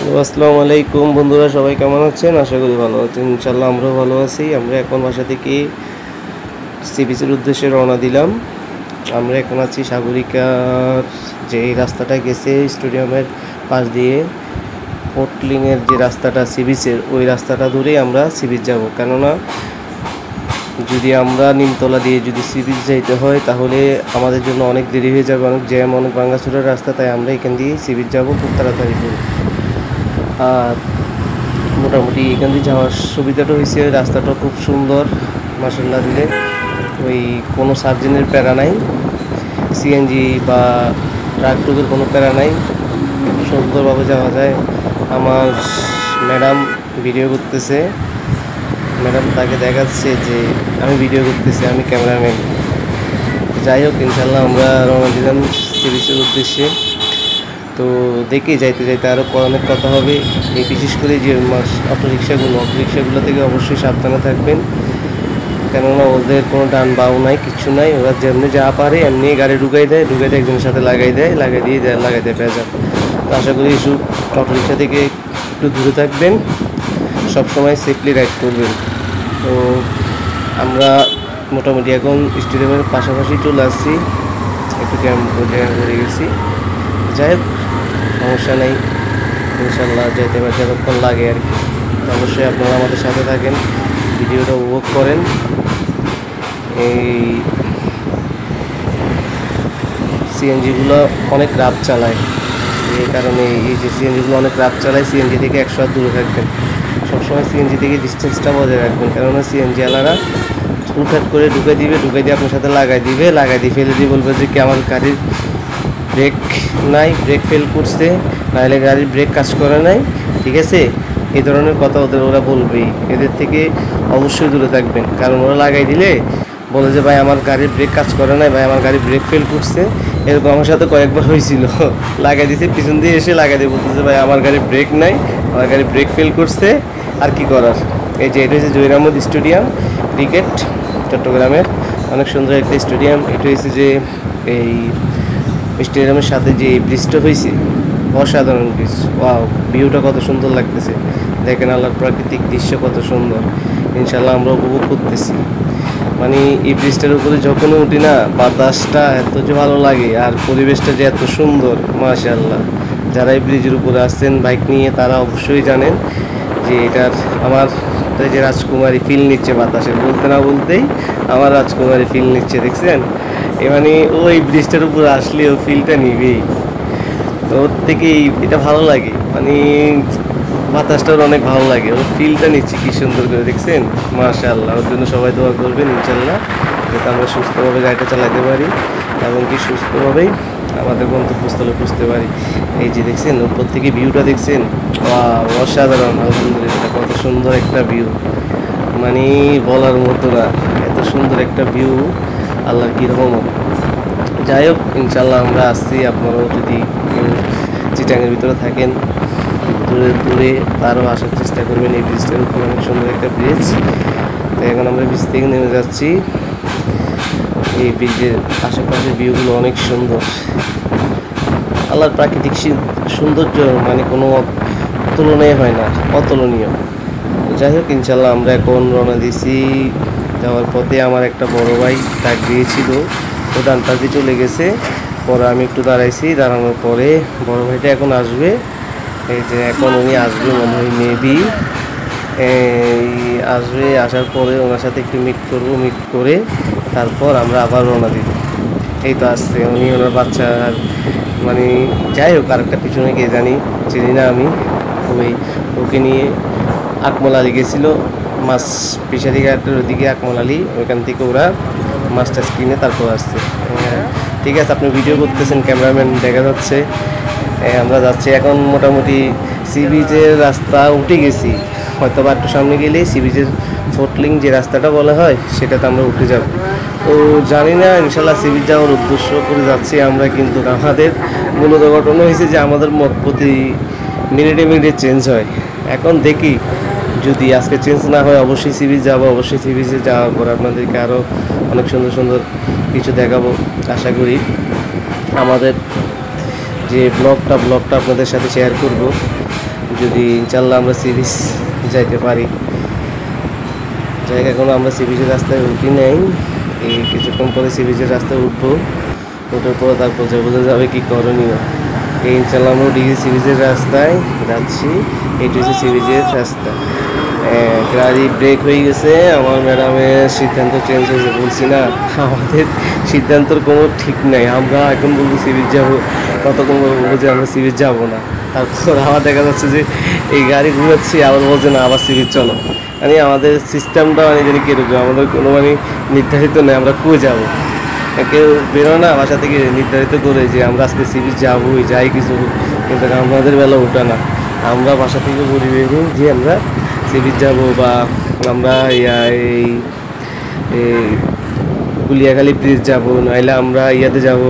আসসালামু আলাইকুম বন্ধুরা, সবাই কেমন আছেন? আশা করি ভালো আছেন। ইনশাল্লাহ আমরাও ভালো আছি। আমরা এখন বাসা থেকে সি বিচের উদ্দেশ্যে রওনা দিলাম। আমরা এখন আছি সাগরিকার যে রাস্তাটা গেছে স্টেডিয়ামের পাশ দিয়ে পোর্টলিংয়ের যে রাস্তাটা সি বিচের, ওই রাস্তাটা ধরেই আমরা সি বিচ যাবো। কেননা যদি আমরা নিমতলা দিয়ে যদি সি বিচ যাইতে হয় তাহলে আমাদের জন্য অনেক দেরি হয়ে যাবে, অনেক জ্যাম, অনেক ভাঙাচোরার রাস্তা। তাই আমরা এখান দিয়ে সি বিচ যাবো খুব তাড়াতাড়ি করে। আর মোটামুটি এখান দিয়ে যাওয়ার সুবিধাটা হয়েছে রাস্তাটা খুব সুন্দর মাশাআল্লাহ দিলে। ওই কোনো সার্জেনের প্যারা নাই, সিএনজি বা ট্রাক টুকের কোনো প্যারা নাই, সুন্দরভাবে যাওয়া যায়। আমার ম্যাডাম ভিডিও করতেছে, ম্যাডাম তাকে দেখাচ্ছে যে আমি ভিডিও করতেছি, আমি ক্যামেরাম্যান। যাই হোক, ইনশাল্লাহ আমরা রওনা দিলাম সি বিচের উদ্দেশ্যে। তো দেখি যাইতে যাইতে আরও অনেক কথা হবে। এই বিশেষ করে যে অটোরিক্সাগুলো থেকে অবশ্যই সাবধানে থাকবেন, কেননা ওদের কোনো ডান বাউ নাই, কিচ্ছু নাই। ওরা যেমনি যা পারে এমনি গাড়ি ঢুকাই দেয় একজনের সাথে লাগাই দেয় পেঁজা। তো আশা করি এইসব অটোরিক্সা থেকে একটু দূরে থাকবেন, সবসময় সেফলি রাইড করবেন। তো আমরা মোটামুটি এখন স্টেডিয়ামের পাশাপাশি চলে আসছি, একটু ক্যাম্প করে গেছি। যাই হোক, সমস্যা নেই, ইনশাল্লাহ যেতে পারে যতক্ষণ লাগে আর কি। অবশ্যই আপনারা আমাদের সাথে থাকেন, ভিডিওটা উপভোগ করেন। এই সিএনজিগুলো অনেক রাফ চালায়, এই কারণে এই যে সিএনজিগুলো অনেক রাফ চালায়, সিএনজি থেকে 100 হাত দূরে থাকবেন। সবসময় সিএনজি থেকে ডিস্টেন্সটা বজায় রাখবেন, কেননা সিএনজি আলারা হুটহাট করে ঢুকে দিয়ে আপনার সাথে লাগাই দিয়ে ফেলে দিয়ে বলবে যে কি আমার গাড়ির ব্রেক নাই, ব্রেক ফেল করছে, নাহলে গাড়ির ব্রেক কাজ করে নাই, ঠিক আছে? এই ধরনের কথা ওরা বলবেই। এদের থেকে অবশ্যই দূরে থাকবেন, কারণ ওরা লাগাই দিলে বলে যে ভাই আমার গাড়ির ব্রেক কাজ করে নাই, ভাই আমার গাড়ির ব্রেক ফেল করছে। এরকম আমার সাথে কয়েকবার হয়েছিল, লাগাই দিয়েছে, পিছন দিয়ে এসে লাগাই দিয়ে বলতেছে ভাই আমার গাড়ির ব্রেক নাই, আমার গাড়ির ব্রেক ফেল করছে, আর কি করার। এই যে এটা হচ্ছে জহির আহমদ স্টেডিয়াম ক্রিকেট, চট্টগ্রামের অনেক সুন্দর একটা স্টেডিয়াম। এটা হচ্ছে যে এই স্টেডিয়ামের সাথে যে ব্রিজটা হয়েছে, অসাধারণ ব্রিজ। ওয়াও, ভিউটা কত সুন্দর লাগতেছে, দেখেন আল্লাহর প্রাকৃতিক দৃশ্য কত সুন্দর। ইনশাল্লাহ আমরা উপভোগ করতেছি। মানে এই ব্রিজটার উপরে যখনই উঠি না, বাতাসটা এত যে ভালো লাগে আর পরিবেশটা যে এত সুন্দর, মাশাআল্লাহ। যারা এই ব্রিজের উপরে আসছেন বাইক নিয়ে তারা অবশ্যই জানেন যে এটার আমার যে রাজকুমারী ফিল নিচ্ছে বাতাসে, বলতে না বলতেই আমার রাজকুমারী ফিল নিচ্ছে, দেখছেন? মানে ওই ব্রিজটার উপরে আসলে ও ফিলটা নিবেই, তো ওর থেকেই এটা ভালো লাগে। মানে বাতাসটার অনেক ভালো লাগে, ওর ফিলটা নিচ্ছে কি সুন্দর করে, দেখছেন? মাশাআল্লাহ। ওর জন্য সবাই দোয়া করবেন ইনশাল্লাহ, যাতে আমরা সুস্থভাবে গাড়িটা চালাতে পারি এবং কি সুস্থভাবেই আমাদের গন্তব্যস্থলে পৌঁছতে পারি। এই যে দেখছেন উপর থেকে ভিউটা, দেখছেন? অসাধারণ, আলহামদুলিল্লাহ, কত সুন্দর একটা ভিউ, মানে বলার মতো না, এত সুন্দর একটা ভিউ, আল্লাহর কি রহমত। যাই হোক, ইনশাল্লাহ আমরা আসছি। আপনারাও যদি কেউ চিটাঙের ভিতরে থাকেন, দূরে তারও আসার চেষ্টা করবেন। এই ব্রিজটার উপর অনেক সুন্দর একটা ব্রিজ। তো এখন আমরা ব্রিজ থেকে নেমে যাচ্ছি। এই ব্রিজের আশেপাশের ভিউগুলো অনেক সুন্দর, আল্লাহর প্রাকৃতিক সৌন্দর্য মানে কোনো তুলনায় হয় না, অতুলনীয়। যাই হোক, ইনশাল্লাহ আমরা এখন রওনা দিয়েছি। যাওয়ার পথে আমার একটা বড় ভাই ডাক দিয়েছিল, ও ডান পাশে চলে গেছে। পরে আমি একটু দাঁড়াইছি, দাঁড়ানোর পরে বড় ভাইটা এখন আসবে। এই যে এখন উনি আসবে মনে হয়, মেবি আসবে। আসার পরে ওনার সাথে একটু মিট করে তারপর আমরা আবার রওনা দিব। এই তো আসছে উনি, ওনার বাচ্চা, মানে যাই হোক আরেকটা পিছনে গিয়ে জানি চিনি না আমি। ওকে নিয়ে আকমল আলী গেছিলো, মাছ ফিশারি ঘাটের ওদিকে আকমল আলী, ওইখান থেকে ওরা মাছটা কিনে তারপর আসছে। ঠিক আছে, আপনি ভিডিও করতেছেন, ক্যামেরাম্যান দেখা যাচ্ছে। আমরা যাচ্ছি এখন, মোটামুটি সি বিচের রাস্তা উঠে গেছি, হয়তো বা একটু সামনে গেলেই সি বিচের পোর্টলিং যে রাস্তাটা বলা হয় সেটাতে আমরা উঠে যাব। তো জানি না, ইনশাল্লাহ সি বিচ যাওয়ার উদ্দেশ্য করে যাচ্ছি আমরা, কিন্তু আমাদের মূলত ঘটনা হয়েছে যে আমাদের মত প্রতি মিনিটে চেঞ্জ হয়। এখন দেখি যদি আজকে চেঞ্জ না হয় অবশ্যই সি বিচ যাবো। অবশ্যই সি বিচে যাওয়ার পর আপনাদেরকে আরও অনেক সুন্দর সুন্দর কিছু দেখাবো। আশা করি আমাদের যে ব্লগটা আপনাদের সাথে শেয়ার করব। যদি ইনশাল্লাহ আমরা সি বিচ যাইতে পারি। জায়গা এখনো আমরা সি বিচের রাস্তায় উঠি নাই, এই কিছুক্ষণ পরে সি বিচের রাস্তায় উঠবো, ওঠার পরে তারপর বোঝা যাবে কি করণীয়। এই ইনশাল্লাহ আমরা উঠে সি বিচের রাস্তায় যাচ্ছি, এইটা হচ্ছে সি বিচের রাস্তা। গাড়ি ব্রেক হয়ে গেছে, আমার ম্যাডামের সিদ্ধান্ত চেঞ্জ হয়েছে। বলছি না আমাদের সিদ্ধান্তর কোনো ঠিক নাই, আমরা এখন বলবো সি বিচ যাবো, কতক্ষণ বলবো যে আমরা সি বিচ যাবো না। তারপর আমার দেখা যাচ্ছে যে এই গাড়ি ঘুরাচ্ছি, আবার বলছে না আবার সি বিচ চলো। মানে আমাদের সিস্টেমটা মানে জানি কীরকম, আমাদের কোনো মানে নির্ধারিত নেই আমরা কই যাবো। কেউ বেরো না বাসা থেকে নির্ধারিত করে যে আমরা আজকে সি বিচ যাবোই, যাই কিছু, কিন্তু আমাদের বেলা ওঠা না। আমরা বাসা থেকে বলি বেরো যে আমরা সি বিচ যাবো, বা আমরা এই কুলিয়াখালী ব্রিজ যাবো, নাহলে আমরা ইয়াতে যাব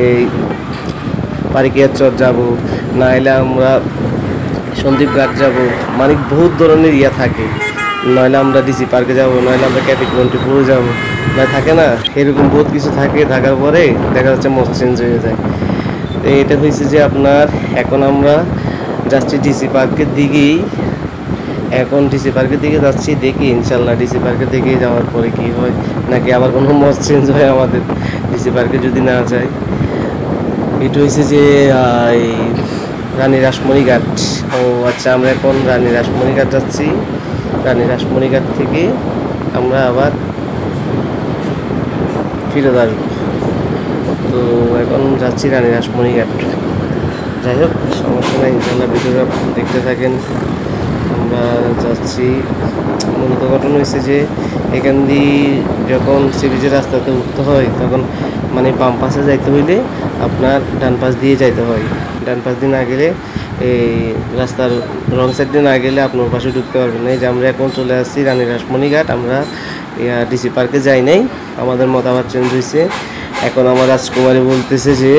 এই পারিকিয়ার চর যাব, নাহলে আমরা সন্দীপ ঘাট যাব। মানে বহুত ধরনের ইয়া থাকে, নইলে আমরা ডিসি পার্কে যাব, নইলে আমরা ক্যাপিট মন্টিপুরে যাব, না থাকে না এরকম বহুত কিছু থাকে। থাকার পরে দেখা যাচ্ছে মত চেঞ্জ হয়ে যায়। তো এটা হয়েছে যে আপনার এখন আমরা যাচ্ছি ডিসি পার্কের দিকেই, এখন ডিসি পার্কের দিকে যাচ্ছি, দেখি ইনশাল্লাহ ডিসি পার্কের দিকে যাওয়ার পরে কি হয়, নাকি আবার কোনো মত চেঞ্জ হয় আমাদের ডিসি পার্কে যদি না যায়। এটা হয়েছে যে এই রানী রাসমণি ঘাট। ও আচ্ছা, আমরা এখন রানী রাসমণি ঘাট যাচ্ছি। রানী রাসমণি ঘাট থেকে আমরা আবার ফিরে আসবো। তো এখন যাচ্ছি রানী রাসমণি ঘাট। যাই হোক, সমস্যা নাই, ইনশাল্লাহ ভিডিওটা দেখতে থাকেন। আমরা যাচ্ছি, মূলত ঘটনা হয়েছে যে এখান দিয়ে যখন সি বিচের রাস্তাতে উঠতে হয়, তখন মানে বাম পাশে যাইতে হইলে আপনার ডান পাশ দিয়ে যাইতে হয়। ডান পাশ দিয়ে না গেলে এই রাস্তার রং সাইড দিয়ে না গেলে আপনার পাশে ঢুকতে পারবেন না। এই যে আমরা এখন চলে আসছি রানী রাসমণি ঘাট। আমরা ডিসি পার্কে যাই নাই, আমাদের মতামত চেঞ্জ হয়েছে। এখন আমার রাজকুমারী বলতেছে যে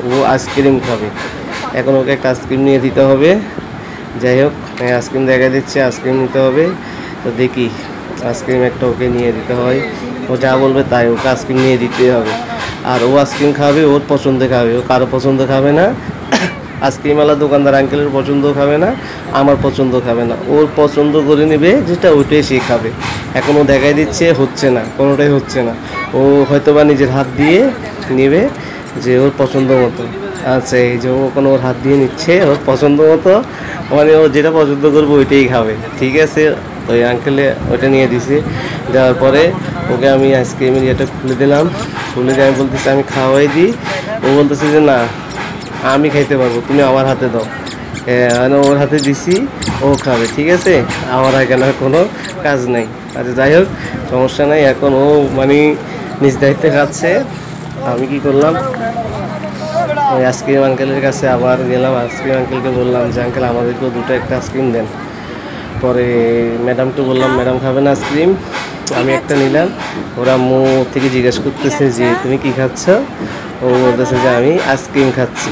ও আইসক্রিম খাবে, এখন ওকে একটা আইসক্রিম নিয়ে দিতে হবে। যাই হোক, আইসক্রিম দেখা দিচ্ছে, আইসক্রিম নিতে হবে। তো দেখি আইসক্রিম একটা ওকে নিয়ে দিতে হয়, ও যা বলবে তাই, ওকে আইসক্রিম নিয়ে দিতে হবে। আর ও আইসক্রিম খাবে ওর পছন্দে খাবে, ও কারো পছন্দ খাবে না। আইসক্রিমওয়ালা দোকানদার আঙ্কেলের পছন্দ খাবে না, আমার পছন্দ খাবে না, ওর পছন্দ করে নেবে যেটা, ওইটাই সে খাবে। এখন ও দেখাই দিচ্ছে, হচ্ছে না, কোনোটাই হচ্ছে না। ও হয়তোবা নিজের হাত দিয়ে নেবে যে ওর পছন্দ মতো। আচ্ছা, এই যে ও কোনো ওর হাত দিয়ে নিচ্ছে ওর পছন্দ মতো, মানে ও যেটা পছন্দ করবে ওইটাই খাবে। ঠিক আছে, ওই আঙ্কেলে ওইটা নিয়ে দিছে। দেওয়ার পরে ওকে আমি আইসক্রিমের ইয়েটা খুলে দিলাম, খুলে দিয়ে আমি বলতেছি আমি খাওয়াই দিই। ও বলতেছে যে না আমি খাইতে পারবো, তুমি আমার হাতে দাও। মানে ওর হাতে দিছি, ও খাবে। ঠিক আছে, আমার এখানে কোনো কাজ নেই। আচ্ছা যাই হোক, সমস্যা নাই। এখন ও মানে নিজ দায়িত্বে খাচ্ছে। আমি কি করলাম, ওই আইসক্রিম আঙ্কেলের কাছে আবার গেলাম, আইসক্রিম আঙ্কেলকে বললাম যে আঙ্কেল আমাদেরকেও দুটো একটা আইসক্রিম দেন। পরে ম্যাডামকে বললাম ম্যাডাম খাবেন আইসক্রিম, আমি একটা নিলাম। ওরা মুখ থেকে জিজ্ঞেস করতেছে যে তুমি কি খাচ্ছ, ও বলতেছে যে আমি আইসক্রিম খাচ্ছি।